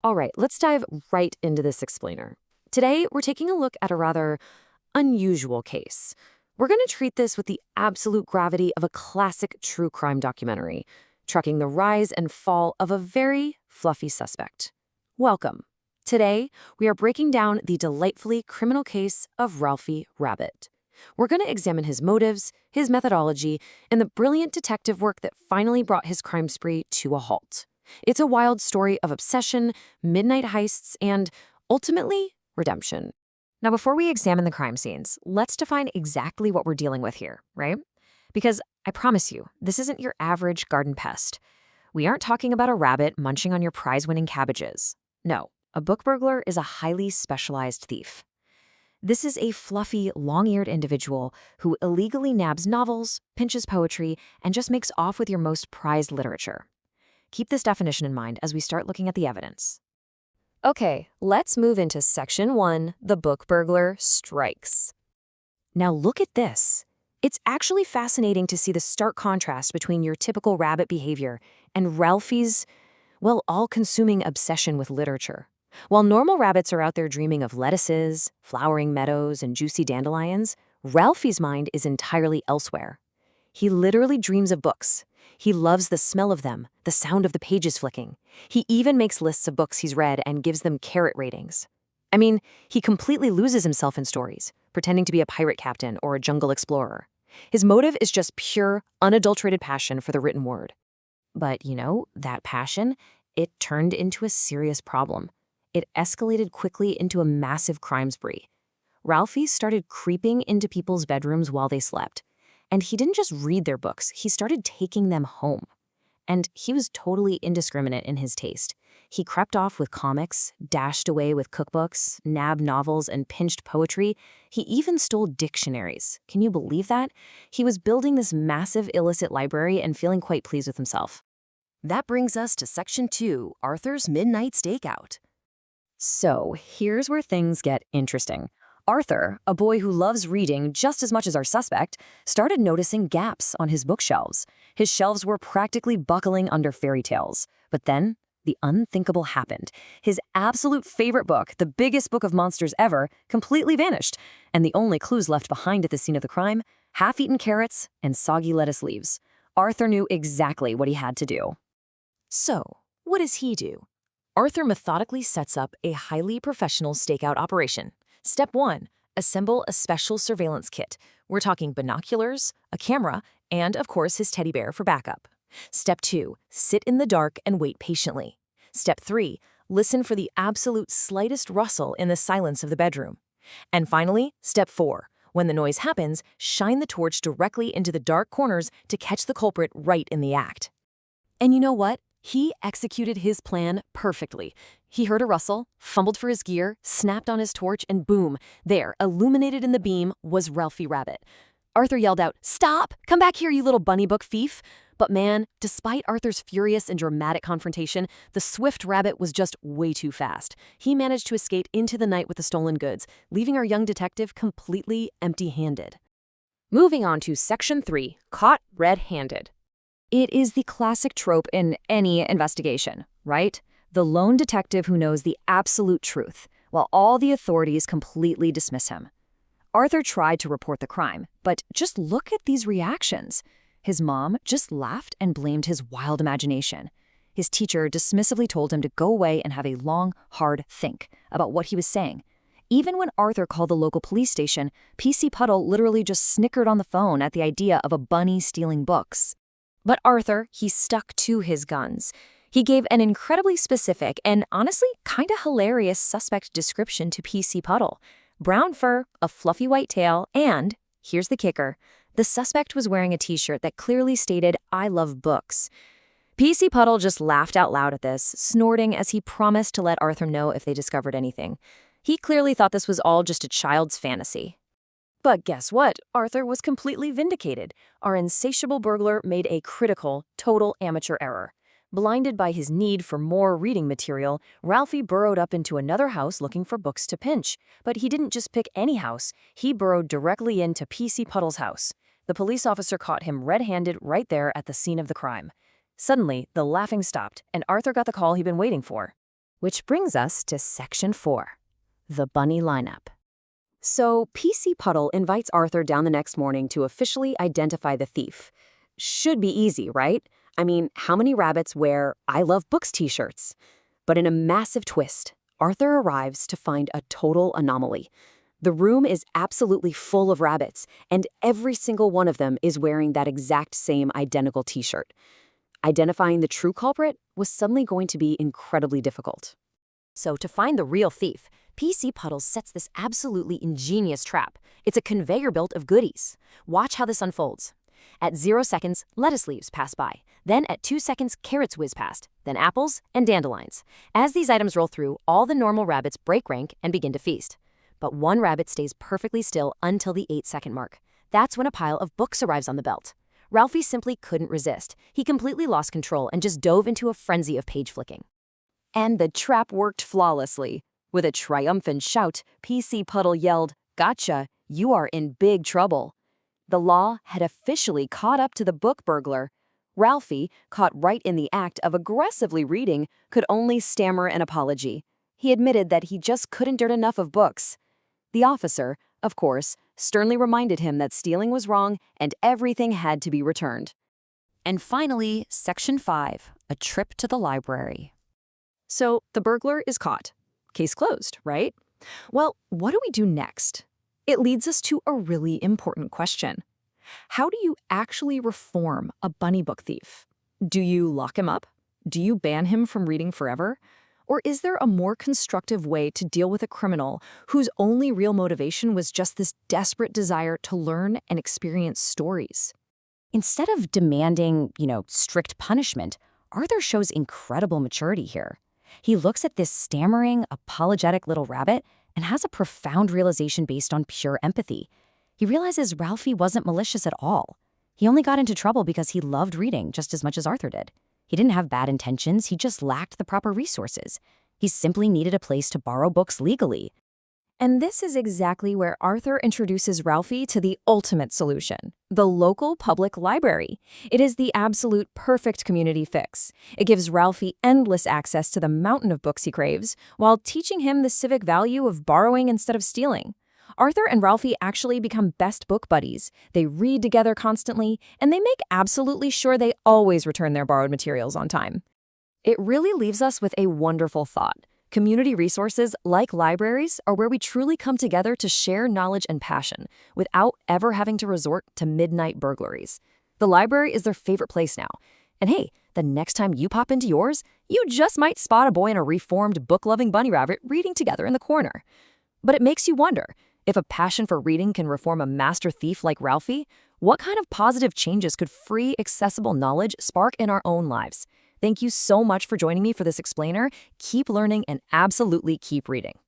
All right, let's dive right into this explainer. Today, we're taking a look at a rather unusual case. We're going to treat this with the absolute gravity of a classic true crime documentary, tracking the rise and fall of a very fluffy suspect. Welcome. Today, we are breaking down the delightfully criminal case of Ralfy Rabbit. We're going to examine his motives, his methodology, and the brilliant detective work that finally brought his crime spree to a halt. It's a wild story of obsession, midnight heists, and, ultimately, redemption. Now, before we examine the crime scenes, let's define exactly what we're dealing with here, right? Because I promise you, this isn't your average garden pest. We aren't talking about a rabbit munching on your prize-winning cabbages. No, a book burglar is a highly specialized thief. This is a fluffy, long-eared individual who illegally nabs novels, pinches poetry, and just makes off with your most prized literature. Keep this definition in mind as we start looking at the evidence. Okay, let's move into Section 1, the book burglar strikes. Now look at this. It's actually fascinating to see the stark contrast between your typical rabbit behavior and Ralphie's, well, all-consuming obsession with literature. While normal rabbits are out there dreaming of lettuces, flowering meadows, and juicy dandelions, Ralphie's mind is entirely elsewhere. He literally dreams of books. He loves the smell of them, the sound of the pages flicking. He even makes lists of books he's read and gives them carrot ratings. I mean, he completely loses himself in stories, pretending to be a pirate captain or a jungle explorer. His motive is just pure, unadulterated passion for the written word. But, that passion, it turned into a serious problem. It escalated quickly into a massive crime spree. Ralphie started creeping into people's bedrooms while they slept. And he didn't just read their books, he started taking them home. And he was totally indiscriminate in his taste. He crept off with comics, dashed away with cookbooks, nabbed novels, and pinched poetry. He even stole dictionaries. Can you believe that? He was building this massive illicit library and feeling quite pleased with himself. That brings us to Section 2, Arthur's Midnight Stakeout. So here's where things get interesting. Arthur, a boy who loves reading just as much as our suspect, started noticing gaps on his bookshelves. His shelves were practically buckling under fairy tales. But then, the unthinkable happened. His absolute favorite book, the biggest book of monsters ever, completely vanished. And the only clues left behind at the scene of the crime, half-eaten carrots and soggy lettuce leaves. Arthur knew exactly what he had to do. So, what does he do? Arthur methodically sets up a highly professional stakeout operation. Step 1, assemble a special surveillance kit. We're talking binoculars, a camera, and, of course, his teddy bear for backup. Step 2, sit in the dark and wait patiently. Step 3, listen for the absolute slightest rustle in the silence of the bedroom. And finally, Step 4, when the noise happens, shine the torch directly into the dark corners to catch the culprit right in the act. And you know what? He executed his plan perfectly. He heard a rustle, fumbled for his gear, snapped on his torch, and boom, there, illuminated in the beam, was Ralfy Rabbit. Arthur yelled out, "Stop! Come back here, you little bunny book thief!" But man, despite Arthur's furious and dramatic confrontation, the swift rabbit was just way too fast. He managed to escape into the night with the stolen goods, leaving our young detective completely empty-handed. Moving on to Section 3, Caught Red-Handed. It is the classic trope in any investigation, right? The lone detective who knows the absolute truth, while all the authorities completely dismiss him. Arthur tried to report the crime, but just look at these reactions. His mom just laughed and blamed his wild imagination. His teacher dismissively told him to go away and have a long, hard think about what he was saying. Even when Arthur called the local police station, PC Puddle literally just snickered on the phone at the idea of a bunny stealing books. But Arthur, he stuck to his guns. He gave an incredibly specific and honestly kinda hilarious suspect description to PC Puddle. Brown fur, a fluffy white tail, and, here's the kicker, the suspect was wearing a t-shirt that clearly stated, "I love books." PC Puddle just laughed out loud at this, snorting as he promised to let Arthur know if they discovered anything. He clearly thought this was all just a child's fantasy. But guess what? Arthur was completely vindicated. Our insatiable burglar made a critical, total amateur error. Blinded by his need for more reading material, Ralphie burrowed up into another house looking for books to pinch. But he didn't just pick any house. He burrowed directly into PC Puddle's house. The police officer caught him red-handed right there at the scene of the crime. Suddenly, the laughing stopped, and Arthur got the call he'd been waiting for. Which brings us to Section 4, the bunny lineup. So PC Puddle invites Arthur down the next morning to officially identify the thief. Should be easy, right? I mean, how many rabbits wear I love books t-shirts? But in a massive twist, Arthur arrives to find a total anomaly. The room is absolutely full of rabbits, and every single one of them is wearing that exact same identical t-shirt. Identifying the true culprit was suddenly going to be incredibly difficult. So to find the real thief, PC Puddle sets this absolutely ingenious trap. It's a conveyor belt of goodies. Watch how this unfolds. At 0 seconds, lettuce leaves pass by. Then at 2 seconds, carrots whiz past. Then apples and dandelions. As these items roll through, all the normal rabbits break rank and begin to feast. But one rabbit stays perfectly still until the 8-second mark. That's when a pile of books arrives on the belt. Ralfy simply couldn't resist. He completely lost control and just dove into a frenzy of page flicking. And the trap worked flawlessly. With a triumphant shout, PC Puddle yelled, "Gotcha, you are in big trouble." The law had officially caught up to the book burglar. Ralfy, caught right in the act of aggressively reading, could only stammer an apology. He admitted that he just couldn't get enough of books. The officer, of course, sternly reminded him that stealing was wrong and everything had to be returned. And finally, Section 5, a trip to the library. So the burglar is caught. Case closed, right? Well, what do we do next? It leads us to a really important question. How do you actually reform a bunny book thief? Do you lock him up? Do you ban him from reading forever? Or is there a more constructive way to deal with a criminal whose only real motivation was just this desperate desire to learn and experience stories? Instead of demanding, strict punishment, Arthur shows incredible maturity here. He looks at this stammering, apologetic little rabbit and has a profound realization based on pure empathy. He realizes Ralfy wasn't malicious at all. He only got into trouble because he loved reading just as much as Arthur did. He didn't have bad intentions, he just lacked the proper resources. He simply needed a place to borrow books legally. And this is exactly where Arthur introduces Ralfy to the ultimate solution, the local public library. It is the absolute perfect community fix. It gives Ralfy endless access to the mountain of books he craves, while teaching him the civic value of borrowing instead of stealing. Arthur and Ralfy actually become best book buddies. They read together constantly, and they make absolutely sure they always return their borrowed materials on time. It really leaves us with a wonderful thought. Community resources, like libraries, are where we truly come together to share knowledge and passion without ever having to resort to midnight burglaries. The library is their favorite place now. And hey, the next time you pop into yours, you just might spot a boy and a reformed book-loving bunny rabbit reading together in the corner. But it makes you wonder, if a passion for reading can reform a master thief like Ralfy, what kind of positive changes could free, accessible knowledge spark in our own lives? Thank you so much for joining me for this explainer. Keep learning and absolutely keep reading.